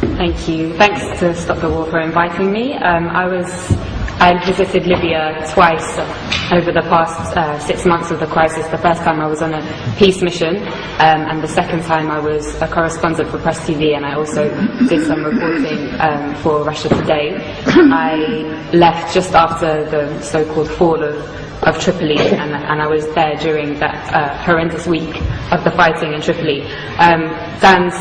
Thank you. Thanks to Stop the War for inviting me. I visited Libya twice over the past 6 months of the crisis. The first time I was on a peace mission, and the second time I was a correspondent for Press TV, and I also did some reporting for Russia Today. I left just after the so-called fall of Tripoli, and I was there during that horrendous week of the fighting in Tripoli. Dan's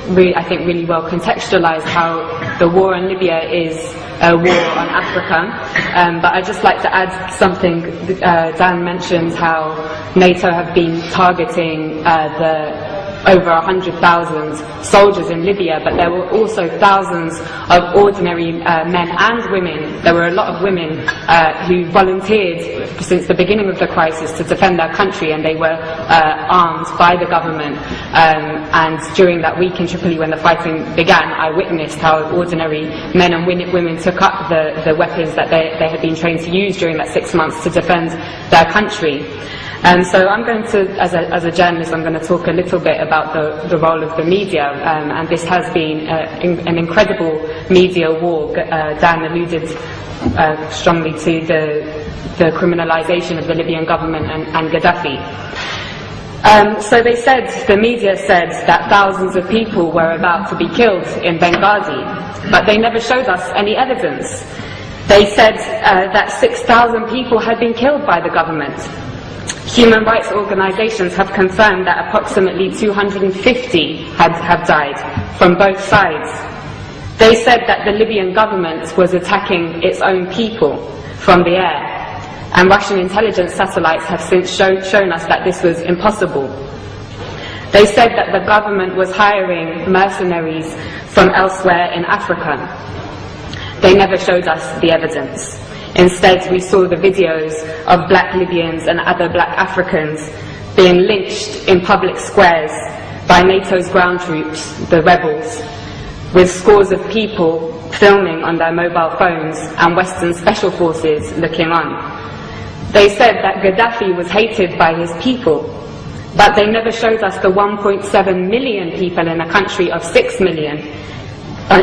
I think really well contextualized how the war in Libya is a war on Africa, but I'd just like to add something. Dan mentioned how NATO have been targeting the over 100,000 soldiers in Libya, but there were also thousands of ordinary men and women. There were a lot of women who volunteered since the beginning of the crisis to defend their country, and they were armed by the government. And during that week in Tripoli when the fighting began, I witnessed how ordinary men and women took up the weapons that they had been trained to use during that 6 months to defend their country. So I'm going to, as a journalist, I'm going to talk a little bit about the role of the media, and this has been an incredible media war. Dan alluded strongly to the criminalization of the Libyan government and Gaddafi. So the media said that thousands of people were about to be killed in Benghazi, but they never showed us any evidence. They said that 6,000 people had been killed by the government. Human rights organizations have confirmed that approximately 250 have died from both sides. They said that the Libyan government was attacking its own people from the air, and Russian intelligence satellites have since shown us that this was impossible. They said that the government was hiring mercenaries from elsewhere in Africa. They never showed us the evidence. Instead, we saw the videos of black Libyans and other black Africans being lynched in public squares by NATO's ground troops, the rebels, with scores of people filming on their mobile phones and Western special forces looking on. They said that Gaddafi was hated by his people, but they never showed us the 1.7 million people in a country of 6 million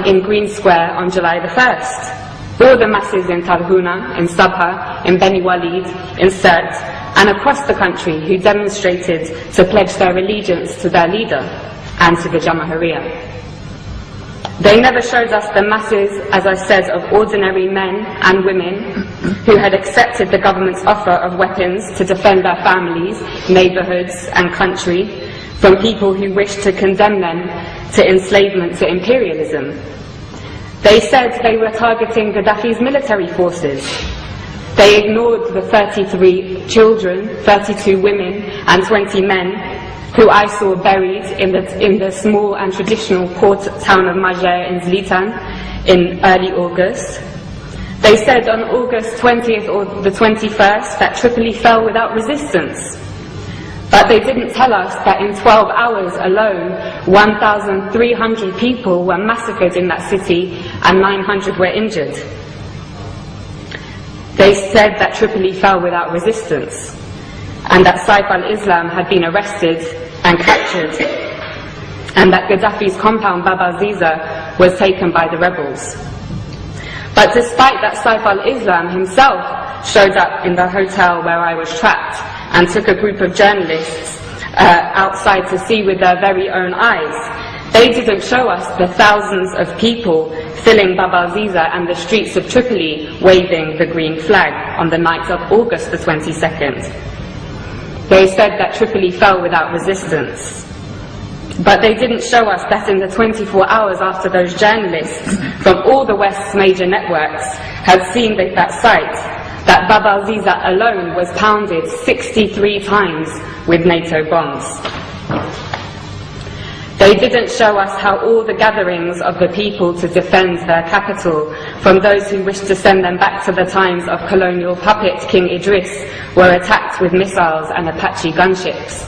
in Green Square on July the 1st. All the masses in Tarhuna, in Sabha, in Beni Walid, in Sirte, and across the country who demonstrated to pledge their allegiance to their leader and to the Jamahiriya. They never showed us the masses, as I said, of ordinary men and women who had accepted the government's offer of weapons to defend their families, neighborhoods, and country from people who wished to condemn them to enslavement, to imperialism. They said they were targeting Gaddafi's military forces. They ignored the 33 children, 32 women and 20 men who I saw buried in the small and traditional port town of Majer in Zlitan in early August. They said on August 20th or the 21st that Tripoli fell without resistance. But they didn't tell us that in 12 hours alone, 1,300 people were massacred in that city and 900 were injured. They said that Tripoli fell without resistance, and that Saif al-Islam had been arrested and captured, and that Gaddafi's compound Bab al-Ziza was taken by the rebels. But despite that, Saif al-Islam himself showed up in the hotel where I was trapped and took a group of journalists outside to see with their very own eyes. They didn't show us the thousands of people filling Bab al-Ziza and the streets of Tripoli waving the green flag on the night of August the 22nd. They said that Tripoli fell without resistance. But they didn't show us that in the 24 hours after those journalists from all the West's major networks had seen that site, that Bab al-Ziza alone was pounded 63 times with NATO bombs. They didn't show us how all the gatherings of the people to defend their capital from those who wished to send them back to the times of colonial puppet King Idris were attacked with missiles and Apache gunships.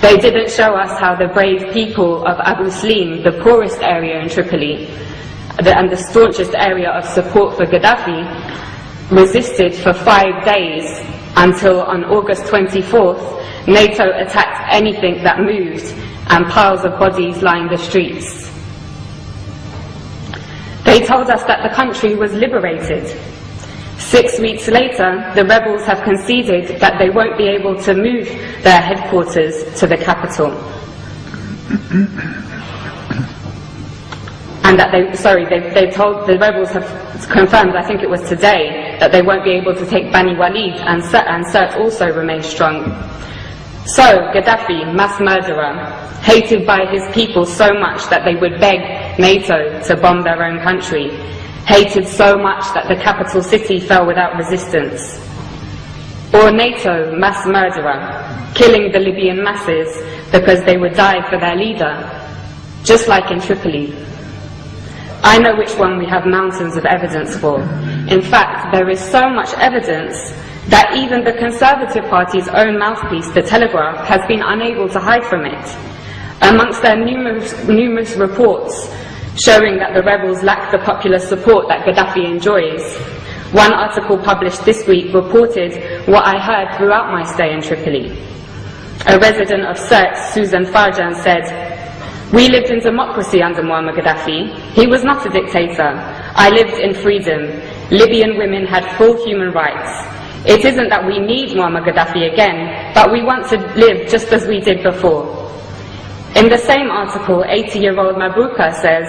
They didn't show us how the brave people of Abu Slim, the poorest area in Tripoli, and the staunchest area of support for Gaddafi, resisted for 5 days until on August 24th, NATO attacked anything that moved and piles of bodies lined the streets. They told us that the country was liberated. 6 weeks later, the rebels have conceded that they won't be able to move their headquarters to the capital. And that the rebels have confirmed, I think it was today, that they won't be able to take Bani Walid, and Sirte also remains strong. So, Gaddafi, mass murderer, hated by his people so much that they would beg NATO to bomb their own country, hated so much that the capital city fell without resistance. Or NATO, mass murderer, killing the Libyan masses because they would die for their leader, just like in Tripoli. I know which one we have mountains of evidence for. In fact, there is so much evidence that even the Conservative Party's own mouthpiece, The Telegraph, has been unable to hide from it. Amongst their numerous reports showing that the rebels lack the popular support that Gaddafi enjoys, one article published this week reported what I heard throughout my stay in Tripoli. A resident of Sirte, Susan Farjan, said, "We lived in democracy under Muammar Gaddafi. He was not a dictator. I lived in freedom. Libyan women had full human rights. It isn't that we need Muammar Gaddafi again, but we want to live just as we did before." In the same article, 80-year-old Mabruka says,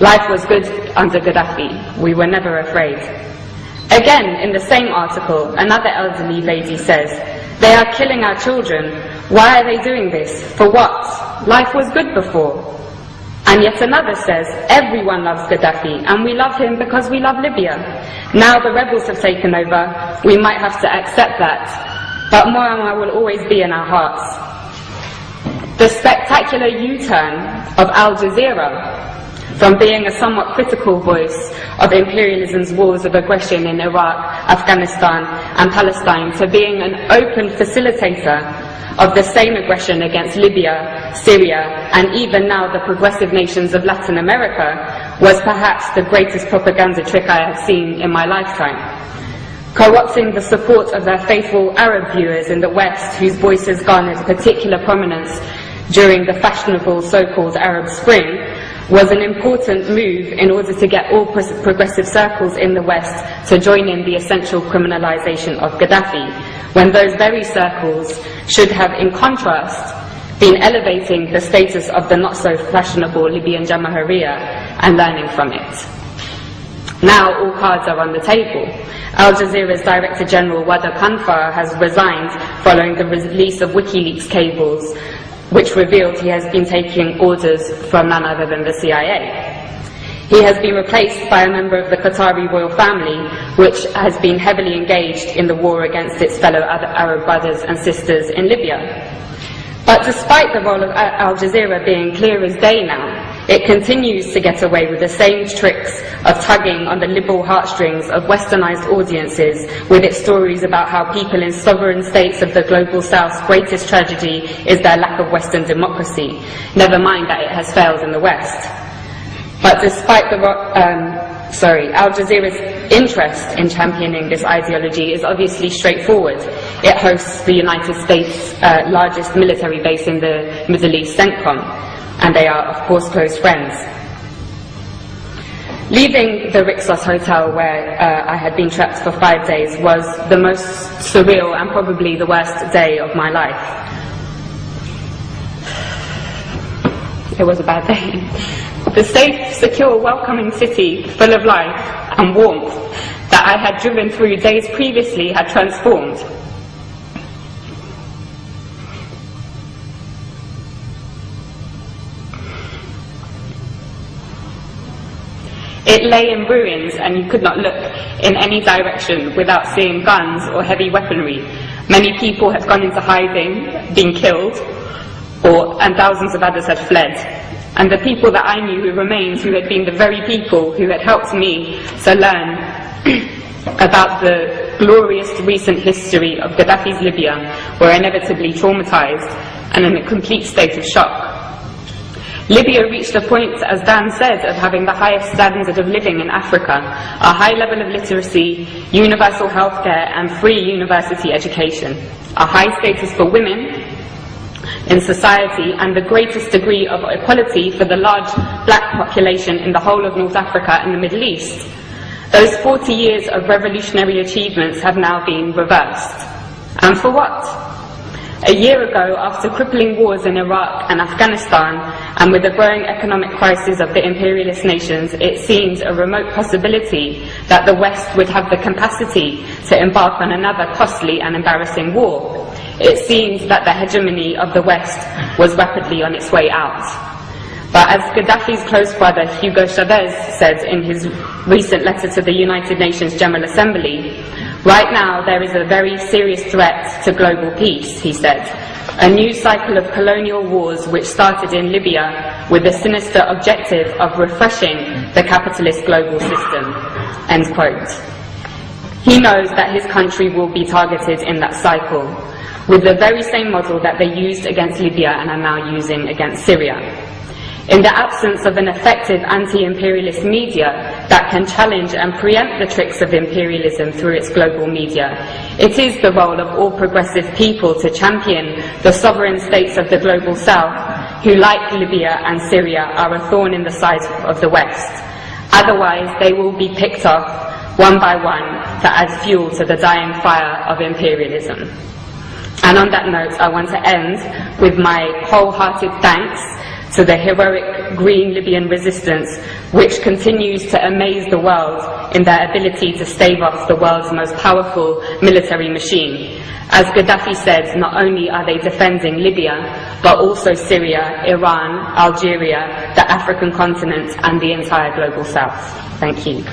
"Life was good under Gaddafi. We were never afraid." Again, in the same article, another elderly lady says, "They are killing our children. Why are they doing this? For what? Life was good before." And yet another says, "Everyone loves Gaddafi, and we love him because we love Libya. Now the rebels have taken over, we might have to accept that. But Muammar will always be in our hearts." The spectacular U-turn of Al Jazeera, from being a somewhat critical voice of imperialism's wars of aggression in Iraq, Afghanistan and Palestine, to being an open facilitator of the same aggression against Libya, Syria and even now the progressive nations of Latin America, was perhaps the greatest propaganda trick I have seen in my lifetime. Co-opting the support of their faithful Arab viewers in the West, whose voices garnered particular prominence during the fashionable so-called Arab Spring, was an important move in order to get all progressive circles in the West to join in the essential criminalization of Gaddafi, when those very circles should have, in contrast, been elevating the status of the not-so-fashionable Libyan Jamahiriya and learning from it. Now all cards are on the table. Al Jazeera's Director General Wada Kanfar has resigned following the release of WikiLeaks cables, which revealed he has been taking orders from none other than the CIA. He has been replaced by a member of the Qatari royal family, which has been heavily engaged in the war against its fellow Arab brothers and sisters in Libya. But despite the role of Al Jazeera being clear as day now, it continues to get away with the same tricks of tugging on the liberal heartstrings of westernized audiences with its stories about how people in sovereign states of the global south's greatest tragedy is their lack of Western democracy, never mind that it has failed in the West. But despite Al Jazeera's interest in championing this ideology is obviously straightforward. It hosts the United States' largest military base in the Middle East, CENTCOM, and they are, of course, close friends. Leaving the Rixos Hotel, where I had been trapped for 5 days, was the most surreal and probably the worst day of my life. It was a bad day. The safe, secure, welcoming city, full of life and warmth that I had driven through days previously had transformed. It lay in ruins, and you could not look in any direction without seeing guns or heavy weaponry. Many people had gone into hiding, been killed, and thousands of others had fled. And the people that I knew who remained, who had been the very people who had helped me to learn about the glorious recent history of Gaddafi's Libya, were inevitably traumatized and in a complete state of shock. Libya reached a point, as Dan said, of having the highest standard of living in Africa, a high level of literacy, universal healthcare and free university education, a high status for women, in society and the greatest degree of equality for the large black population in the whole of North Africa and the Middle East. Those 40 years of revolutionary achievements have now been reversed. And for what? A year ago, after crippling wars in Iraq and Afghanistan, and with the growing economic crisis of the imperialist nations, it seemed a remote possibility that the West would have the capacity to embark on another costly and embarrassing war. It seemed that the hegemony of the West was rapidly on its way out. But as Gaddafi's close brother Hugo Chavez said in his recent letter to the United Nations General Assembly, right now there is a very serious threat to global peace, he said. A new cycle of colonial wars which started in Libya with the sinister objective of refreshing the capitalist global system. End quote. He knows that his country will be targeted in that cycle, with the very same model that they used against Libya and are now using against Syria. In the absence of an effective anti-imperialist media that can challenge and preempt the tricks of imperialism through its global media, it is the role of all progressive people to champion the sovereign states of the global south, who, like Libya and Syria, are a thorn in the side of the West. Otherwise, they will be picked off one by one to add fuel to the dying fire of imperialism. And on that note, I want to end with my wholehearted thanks to the heroic green Libyan resistance, which continues to amaze the world in their ability to stave off the world's most powerful military machine. As Gaddafi said, not only are they defending Libya, but also Syria, Iran, Algeria, the African continent, and the entire global south. Thank you.